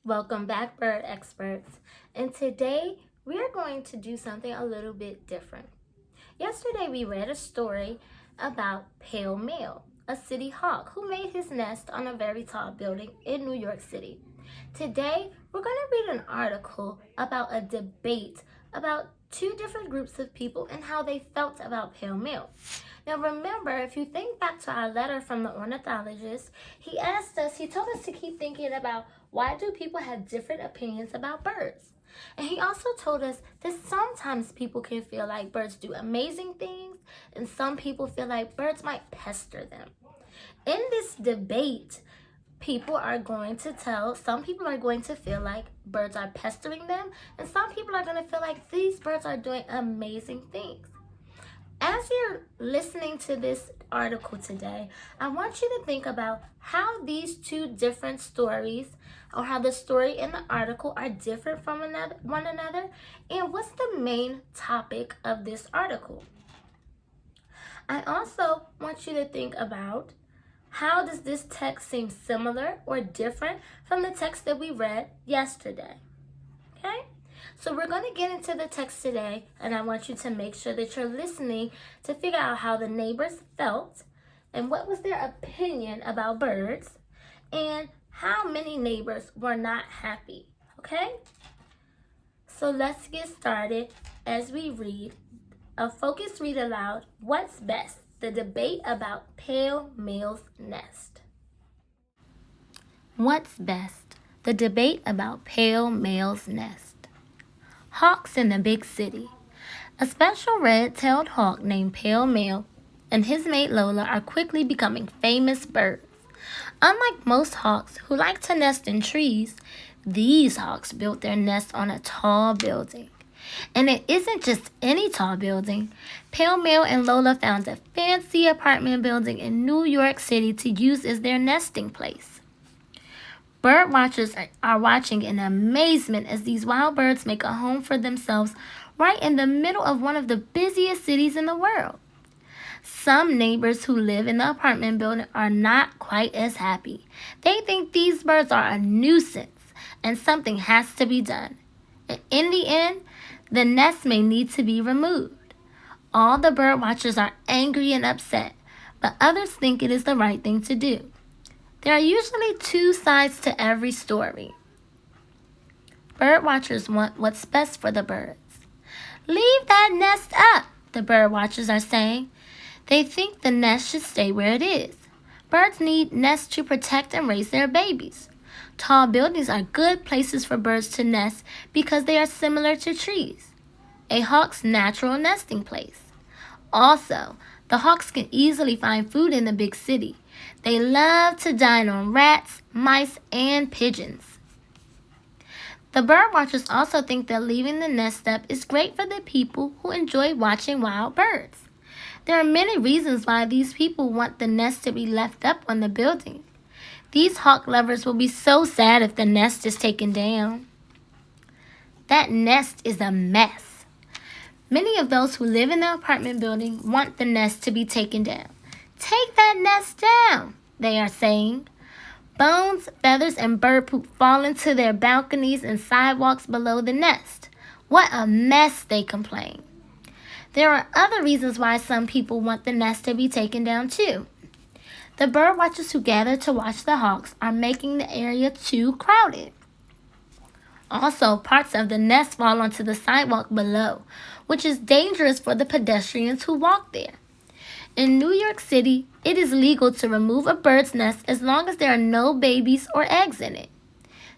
Welcome back, bird experts. And today we are going to do something a little bit different. Yesterday we read a story about Pale Male, a city hawk who made his nest on a very tall building in New York City. Today we're going to read an article about a debate about two different groups of people and how they felt about Pale Male. Now remember, if you think back to our letter from the ornithologist, he told us to keep thinking about why do people have different opinions about birds. And he also told us that sometimes people can feel like birds do amazing things and some people feel like birds might pester them. In this debate, some people are going to feel like birds are pestering them, and some people are going to feel like these birds are doing amazing things. As you're listening to this article today, I want you to think about how these two different stories, or how the story and the article are different from one another, and what's the main topic of this article. I also want you to think about how does this text seem similar or different from the text that we read yesterday. Okay? So we're going to get into the text today, and I want you to make sure that you're listening to figure out how the neighbors felt and what was their opinion about birds and how many neighbors were not happy. Okay? So let's get started as we read a focused read aloud, What's Best? The debate about Pale Male's nest. What's best? The debate about Pale Male's nest. Hawks in the big city. A special red-tailed hawk named Pale Male and his mate Lola are quickly becoming famous birds. Unlike most hawks who like to nest in trees, these hawks built their nest on a tall building. And it isn't just any tall building. Pale Male and Lola found a fancy apartment building in New York City to use as their nesting place. Bird watchers are watching in amazement as these wild birds make a home for themselves right in the middle of one of the busiest cities in the world. Some neighbors who live in the apartment building are not quite as happy. They think these birds are a nuisance and something has to be done. And in the end, the nest may need to be removed. All the bird watchers are angry and upset, but others think it is the right thing to do. There are usually two sides to every story. Bird watchers want what's best for the birds. Leave that nest up, the bird watchers are saying. They think the nest should stay where it is. Birds need nests to protect and raise their babies. Tall buildings are good places for birds to nest because they are similar to trees, a hawk's natural nesting place. Also, the hawks can easily find food in the big city. They love to dine on rats, mice, and pigeons. The bird watchers also think that leaving the nest up is great for the people who enjoy watching wild birds. There are many reasons why these people want the nest to be left up on the building. These hawk lovers will be so sad if the nest is taken down. That nest is a mess. Many of those who live in the apartment building want the nest to be taken down. Take that nest down, they are saying. Bones, feathers, and bird poop fall into their balconies and sidewalks below the nest. What a mess, they complain. There are other reasons why some people want the nest to be taken down too. The bird watchers who gather to watch the hawks are making the area too crowded. Also, parts of the nest fall onto the sidewalk below, which is dangerous for the pedestrians who walk there. In New York City, it is legal to remove a bird's nest as long as there are no babies or eggs in it.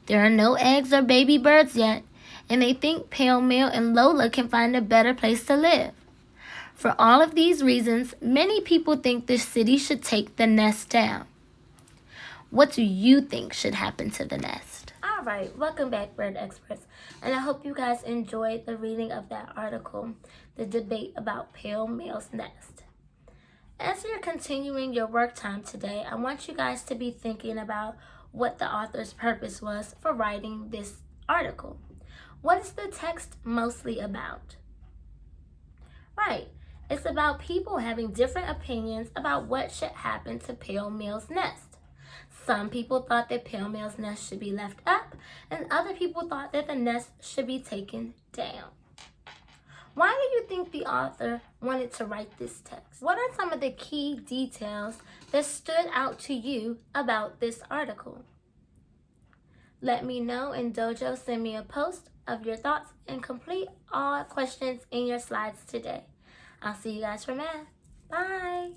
There are no eggs or baby birds yet, and they think Pale Male and Lola can find a better place to live. For all of these reasons, many people think the city should take the nest down. What do you think should happen to the nest? All right, welcome back, bird experts. And I hope you guys enjoyed the reading of that article, the debate about Pale Male's nest. As you're continuing your work time today, I want you guys to be thinking about what the author's purpose was for writing this article. What is the text mostly about? Right. It's about people having different opinions about what should happen to Pale Male's nest. Some people thought that pale male's nest should be left up, and other people thought that the nest should be taken down. Why do you think the author wanted to write this text? What are some of the key details that stood out to you about this article? Let me know in Dojo. Send me a post of your thoughts and complete all questions in your slides today. I'll see you guys for math. Bye.